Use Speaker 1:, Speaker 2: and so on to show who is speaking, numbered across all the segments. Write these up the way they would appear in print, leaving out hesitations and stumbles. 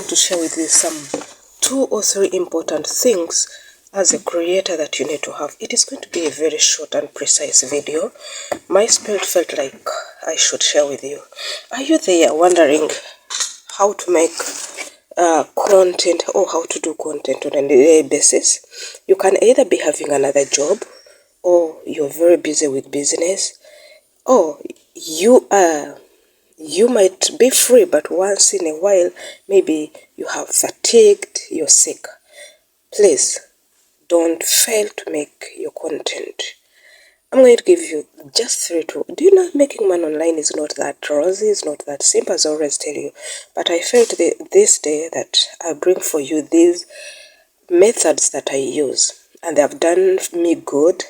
Speaker 1: want to share with you some 2 or 3 important things as a creator that you need to have. It is going to be a very short and precise video. My spirit felt like I should share with you. Are you there wondering how to make content or how to do content on a daily basis? You can either be having another job, or you're very busy with business, or you might be free, but once in a while, maybe you have fatigued, you're sick. Please, don't fail to make your content. I'm going to give you just 3 tools. Do you know making money online is not that rosy, it's not that simple, as I always tell you. But I felt this day that I bring for you these methods that I use, and they have done me good.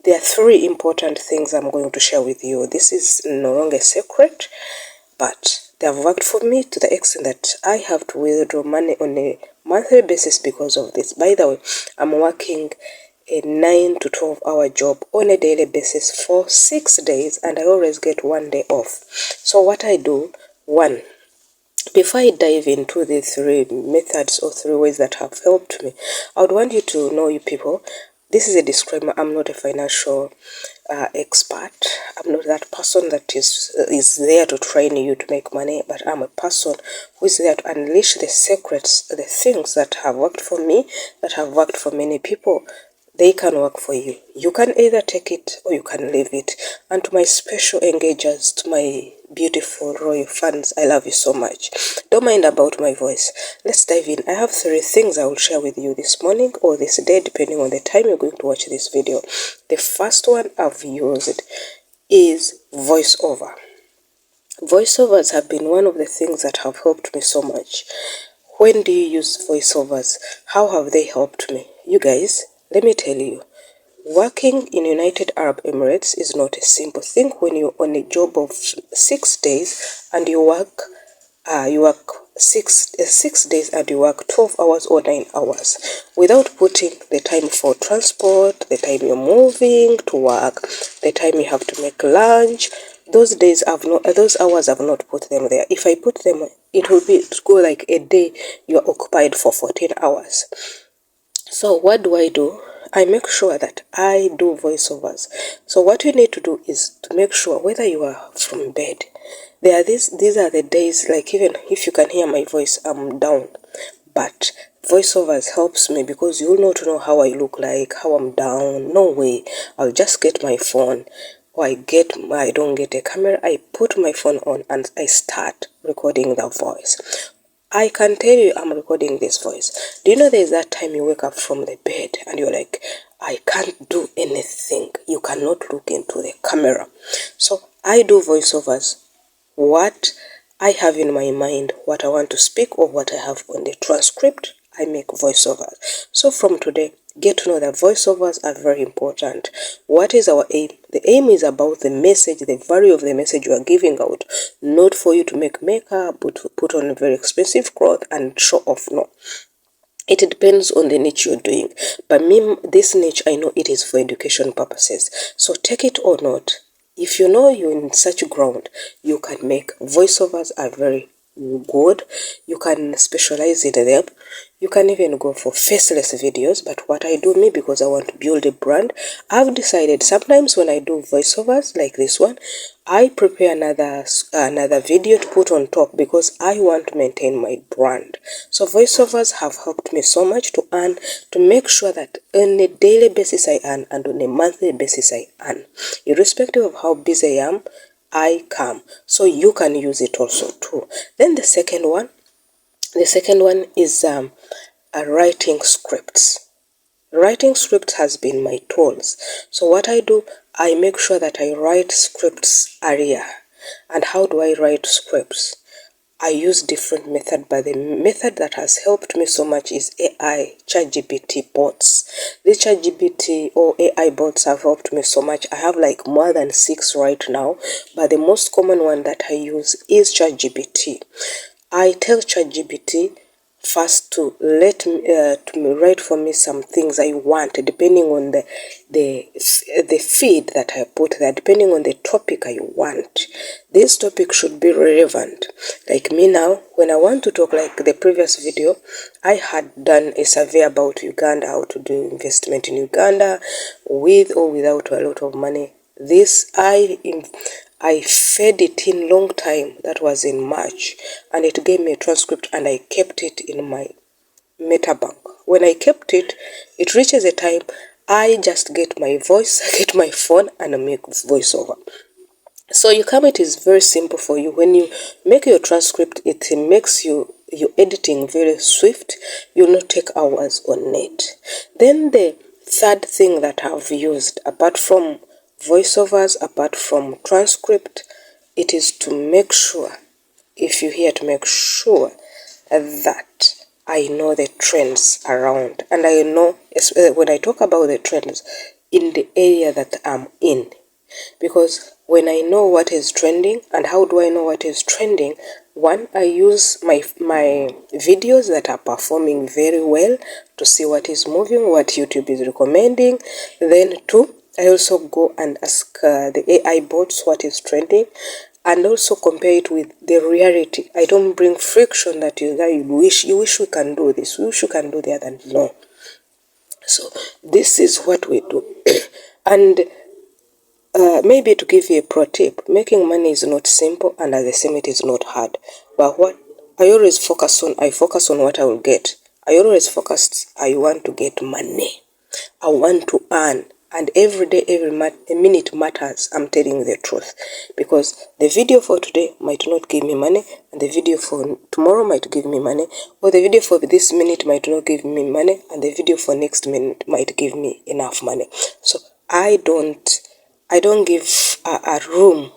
Speaker 1: There are 3 important things I'm going to share with you. This is no longer a secret, but they have worked for me to the extent that I have to withdraw money on a monthly basis because of this. By the way, I'm working a 9 to 12 hour job on a daily basis for 6 days, and I always get 1 day off. So what I do, one, before I dive into the 3 methods or 3 ways that have helped me, I would want you to know, you people, this is a disclaimer. I'm not a financial expert. I'm not that person that is there to train you to make money, but I'm a person who is there to unleash the secrets, the things that have worked for me, that have worked for many people. They can work for you. You can either take it or you can leave it. And to my special engagers, to my beautiful royal fans, I love you so much. Don't mind about my voice. Let's dive in. I have 3 things I will share with you this morning or this day, depending on the time you're going to watch this video. The first one I've used is voiceover. Voiceovers have been one of the things that have helped me so much. When do you use voiceovers? How have they helped me? You guys, let me tell you, working in United Arab Emirates is not a simple thing. When you're on a job of 6 days and you work 6 days and you work 12 hours or 9 hours without putting the time for transport, the time you're moving to work, the time you have to make lunch. Those hours I've not put them there. If I put them, it will go like a day you're occupied for 14 hours. So what do? I make sure that I do voiceovers. So what you need to do is to make sure whether you are from bed. These are the days, like even if you can hear my voice, I'm down. But voiceovers helps me because you'll not know how I look like, how I'm down. No way. I'll just get my phone, or I don't get a camera. I put my phone on and I start recording the voice. I can tell you I'm recording this voice. Do you know there's that time you wake up from the bed and you're like, I can't do anything. You cannot look into the camera. So I do voiceovers. What I have in my mind, what I want to speak, or what I have on the transcript, I make voiceovers. So from today, get to know that voiceovers are very important. What is our aim? The aim is about the message, the value of the message you are giving out, not for you to make makeup, put on a very expensive cloth and show off. No. It depends on the niche you're doing. But me, this niche, I know it is for education purposes. So take it or not. If you know you're in such ground, you can make voiceovers are very good. You can specialize in them. You can even go for faceless videos. But what I do, me, because I want to build a brand, I've decided sometimes when I do voiceovers like this one, I prepare another video to put on top because I want to maintain my brand. So voiceovers have helped me so much to earn, to make sure that on a daily basis I earn and on a monthly basis I earn. Irrespective of how busy I am, I come. So you can use it also too. Then the second one is writing scripts. Writing scripts has been my tools. So what I do, I make sure that I write scripts earlier. And how do I write scripts? I use different method, but the method that has helped me so much is AI, ChatGPT bots. These ChatGPT or AI bots have helped me so much. I have like more than 6 right now, but the most common one that I use is ChatGPT. I tell ChatGPT, first to let me to write for me some things I want, depending on the feed that I put there, depending on the topic I want. This topic should be relevant. Like me now, when I want to talk, like the previous video, I had done a survey about Uganda, how to do investment in Uganda with or without a lot of money. This I fed it in long time. That was in March, and it gave me a transcript, and I kept it in my Metabank. When I kept it, it reaches a time I just get my voice, I get my phone, and I make voiceover. So it is very simple for you. When you make your transcript, it makes your editing very swift. You'll not take hours on it. Then the third thing that I've used, apart from voiceovers, apart from transcript, it is to make sure, if you're here, to make sure that I know the trends around. And I know, when I talk about the trends in the area that I'm in, because when I know what is trending, and how do I know what is trending? One, I use my videos that are performing very well to see what is moving, what YouTube is recommending. Then two, I also go and ask the AI bots what is trending, and also compare it with the reality. I don't bring friction that you wish we can do this, we wish you can do the other. No. So this is what we do. And maybe to give you a pro tip, making money is not simple, and at the same it is not hard. But what I always focus on, I focus on what I will get. I always focus, I want to get money. I want to earn. And every day, every minute matters. I'm telling you the truth. Because the video for today might not give me money, and the video for tomorrow might give me money, or the video for this minute might not give me money, and the video for next minute might give me enough money. So I don't give a room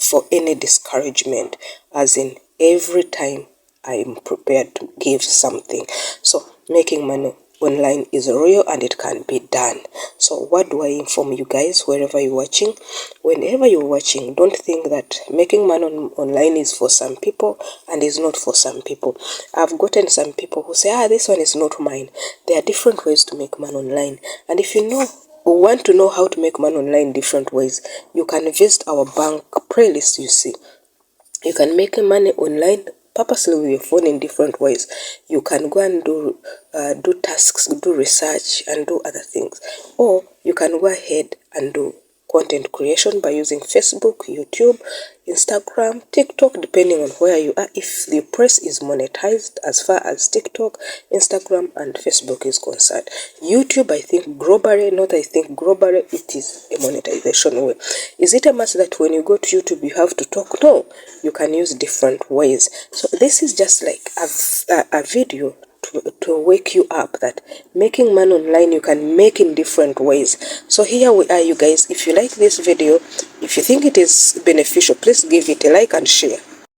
Speaker 1: for any discouragement, as in every time I'm prepared to give something. So making money online is real, and it can be done. So what do I inform you guys, wherever you're watching? Whenever you're watching, don't think that making money online is for some people and is not for some people. I've gotten some people who say, this one is not mine. There are different ways to make money online, and if you want to know how to make money online different ways, you can visit our bank playlist. You see, you can make money online purposely with your phone in different ways. You can go and do tasks, do research, and do other things. Or you can go ahead and do content creation by using Facebook, YouTube, Instagram, TikTok, depending on where you are. If the press is monetized as far as TikTok, Instagram, and Facebook is concerned. YouTube, I think globally, it is a monetization way. Is it a must that when you go to YouTube you have to talk? No, you can use different ways. So this is just like a video to wake you up that making money online you can make in different ways. So here we are, you guys. If you like this video, if you think it is beneficial, please give it a like and share.